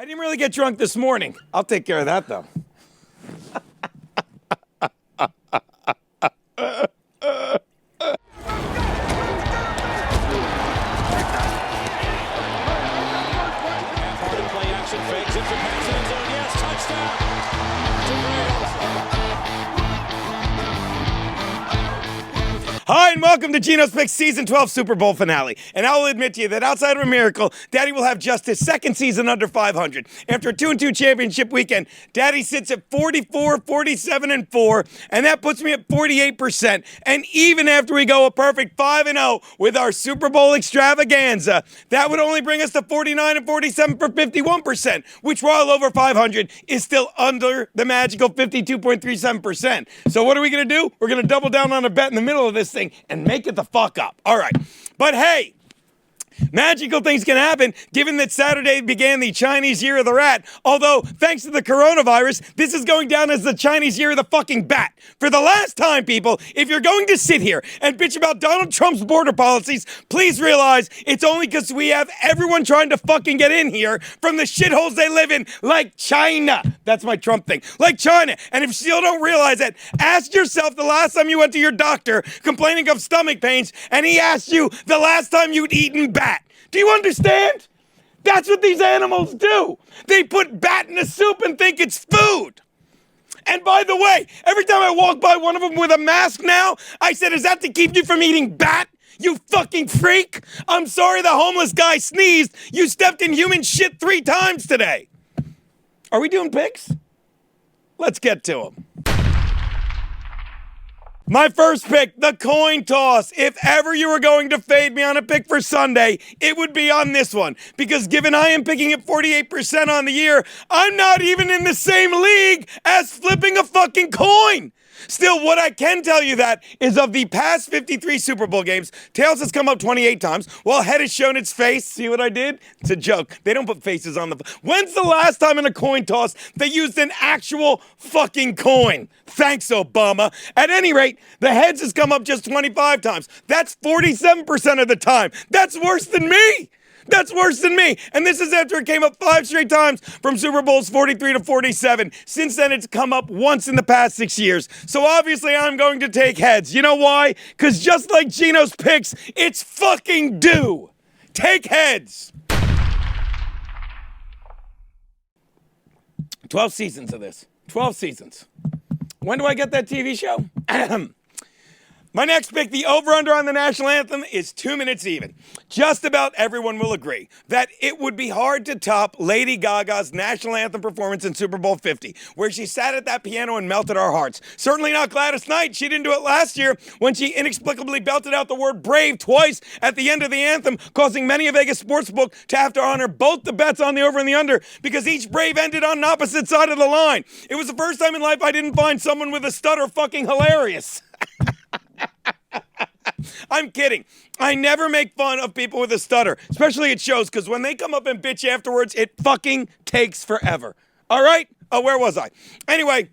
didn't really get drunk this morning. I'll take care of that, though. Play action fakes it for Paxton's zone. Yes, touchdown. Hi, and welcome to Geno's Picks Season 12 Super Bowl finale. And I will admit to you that outside of a miracle, Daddy will have just his second season under 500. After a 2-2 championship weekend, Daddy sits at 44, 47, and 4, and that puts me at 48%. And even after we go a perfect 5-0 with our Super Bowl extravaganza, that would only bring us to 49 and 47 for 51%, which, while over 500, is still under the magical 52.37%. So what are we going to do? We're going to double down on a bet in the middle of this thing and make it the fuck up. All right. But hey, magical things can happen given that Saturday began the Chinese Year of the Rat. Although, thanks to the coronavirus, this is going down as the Chinese Year of the fucking Bat. For the last time, people, if you're going to sit here and bitch about Donald Trump's border policies, please realize it's only because we have everyone trying to fucking get in here from the shitholes they live in, like China. That's my Trump thing. Like China. And if you still don't realize that, ask yourself the last time you went to your doctor complaining of stomach pains and he asked you the last time you'd eaten bat. Do you understand? That's what these animals do. They put bat in a soup and think it's food. And by the way, every time I walk by one of them with a mask now, I said, is that to keep you from eating bat? You fucking freak. I'm sorry the homeless guy sneezed. You stepped in human shit 3 times today. Are we doing picks? Let's get to them. My first pick, the coin toss. If ever you were going to fade me on a pick for Sunday, it would be on this one. Because given I am picking at 48% on the year, I'm not even in the same league as flipping a fucking coin. Still, what I can tell you that is of the past 53 Super Bowl games, tails has come up 28 times, while head has shown its face. See what I did? It's a joke. They don't put faces on the... When's the last time in a coin toss they used an actual fucking coin? Thanks, Obama. At any rate, the heads has come up just 25 times. That's 47% of the time. That's worse than me. That's worse than me. And this is after it came up 5 straight times from Super Bowls 43 to 47. Since then, it's come up once in the past 6 years. So obviously, I'm going to take heads. You know why? Because just like Geno's picks, it's fucking due. Take heads. 12 seasons of this. 12 seasons. When do I get that TV show? My next pick, the over-under on the national anthem, is 2 minutes even. Just about everyone will agree that it would be hard to top Lady Gaga's national anthem performance in Super Bowl 50, where she sat at that piano and melted our hearts. Certainly not Gladys Knight. She didn't do it last year when she inexplicably belted out the word brave twice at the end of the anthem, causing many a Vegas sportsbook to have to honor both the bets on the over and the under because each brave ended on an opposite side of the line. It was the first time in life I didn't find someone with a stutter fucking hilarious. I'm kidding. I never make fun of people with a stutter, especially at shows, because when they come up and bitch afterwards, it fucking takes forever. All right? Oh, where was I? Anyway,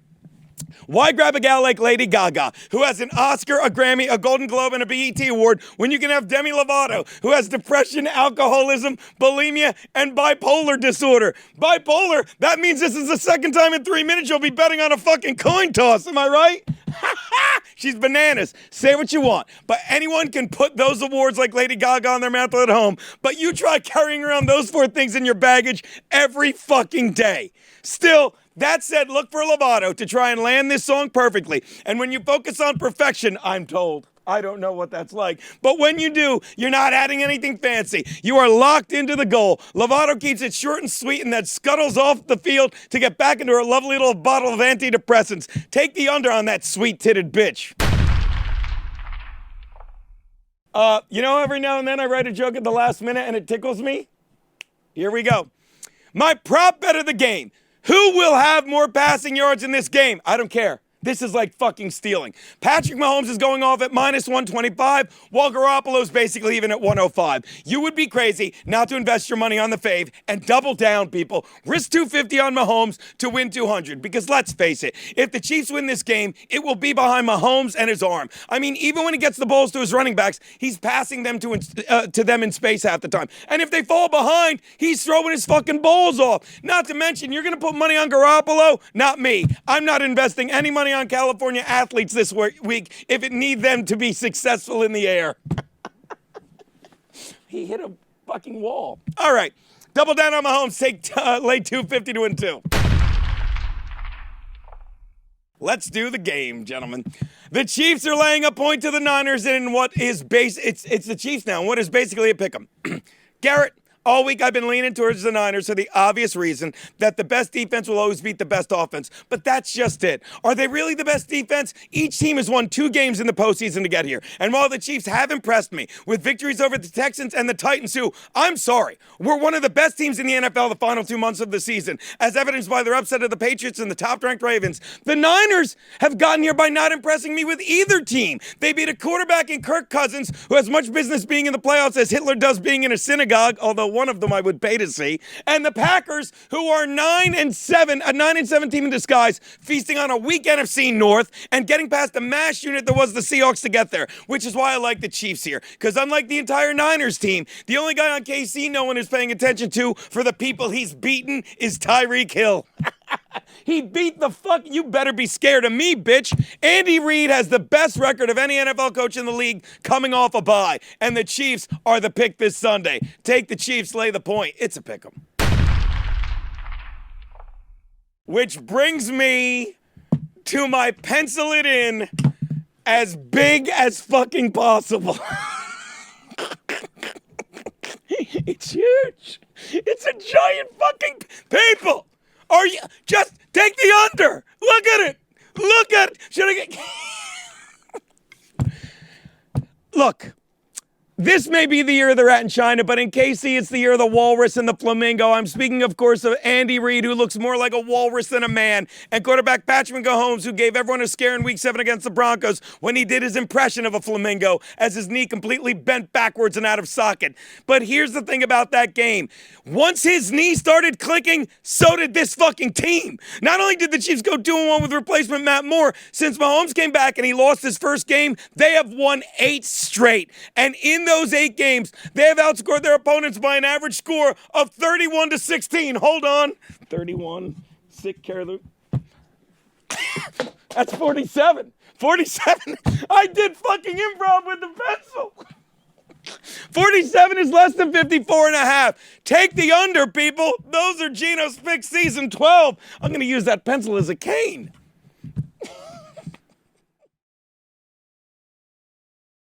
why grab a gal like Lady Gaga, who has an Oscar, a Grammy, a Golden Globe, and a BET award, when you can have Demi Lovato, who has depression, alcoholism, bulimia, and bipolar disorder? Bipolar? That means this is the second time in 3 minutes you'll be betting on a fucking coin toss. Am I right? She's bananas. Say what you want. But anyone can put those awards like Lady Gaga on their mantle at home. But you try carrying around those 4 things in your baggage every fucking day. Still, that said, look for Lovato to try and land this song perfectly. And when you focus on perfection, I'm told, I don't know what that's like, but when you do, you're not adding anything fancy. You are locked into the goal. Lovato keeps it short and sweet and then scuttles off the field to get back into her lovely little bottle of antidepressants. Take the under on that sweet-titted bitch. You know, every now and then I write a joke at the last minute and it tickles me. Here we go. My prop bet of the game. Who will have more passing yards in this game? I don't care. This is like fucking stealing. Patrick Mahomes is going off at -125, while Garoppolo's basically even at 105. You would be crazy not to invest your money on the fave and double down, people. Risk 250 on Mahomes to win 200, because let's face it, if the Chiefs win this game, it will be behind Mahomes and his arm. I mean, even when he gets the balls to his running backs, he's passing them to them in space half the time. And if they fall behind, he's throwing his fucking balls off. Not to mention, you're going to put money on Garoppolo? Not me. I'm not investing any money on California athletes this week if it need them to be successful in the air. He hit a fucking wall. All right. Double down on Mahomes. Take lay 250 to win 2. Let's do the game, gentlemen. The Chiefs are laying a point to the Niners in what is it's the Chiefs now, and what is basically a pick'em. Garrett, all week I've been leaning towards the Niners for the obvious reason that the best defense will always beat the best offense. But that's just it. Are they really the best defense? Each team has won 2 games in the postseason to get here. And while the Chiefs have impressed me with victories over the Texans and the Titans, who, I'm sorry, were one of the best teams in the NFL the final 2 months of the season, as evidenced by their upset of the Patriots and the top-ranked Ravens, the Niners have gotten here by not impressing me with either team. They beat a quarterback in Kirk Cousins, who has much business being in the playoffs as Hitler does being in a synagogue, although one of them I would pay to see, and the Packers, who are 9-7, a 9-7 team in disguise, feasting on a weak NFC North and getting past the mash unit that was the Seahawks to get there, which is why I like the Chiefs here, because unlike the entire Niners team, the only guy on KC no one is paying attention to for the people he's beaten is Tyreek Hill. He beat the fuck. You better be scared of me, bitch. Andy Reid has the best record of any NFL coach in the league coming off a bye. And the Chiefs are the pick this Sunday. Take the Chiefs, lay the point. It's a pick 'em. Which brings me to my pencil it in as big as fucking possible. It's huge. It's a giant fucking people. Are you just take the under? Look at it. Look at it. Should I get Look. This may be the year of the rat in China, but in KC, it's the year of the walrus and the flamingo. I'm speaking, of course, of Andy Reid, who looks more like a walrus than a man, and quarterback Patrick Mahomes, who gave everyone a scare in Week 7 against the Broncos when he did his impression of a flamingo as his knee completely bent backwards and out of socket. But here's the thing about that game. Once his knee started clicking, so did this fucking team. Not only did the Chiefs go 2-1 with replacement Matt Moore, since Mahomes came back and he lost his first game, they have won 8 straight. And in those 8 games, they have outscored their opponents by an average score of 31-16. Hold on. 31. Sick care of the... That's 47. 47. I did fucking improv with the pencil. 47 is less than 54.5. Take the under, people. Those are Geno's Pick Season 12. I'm going to use that pencil as a cane.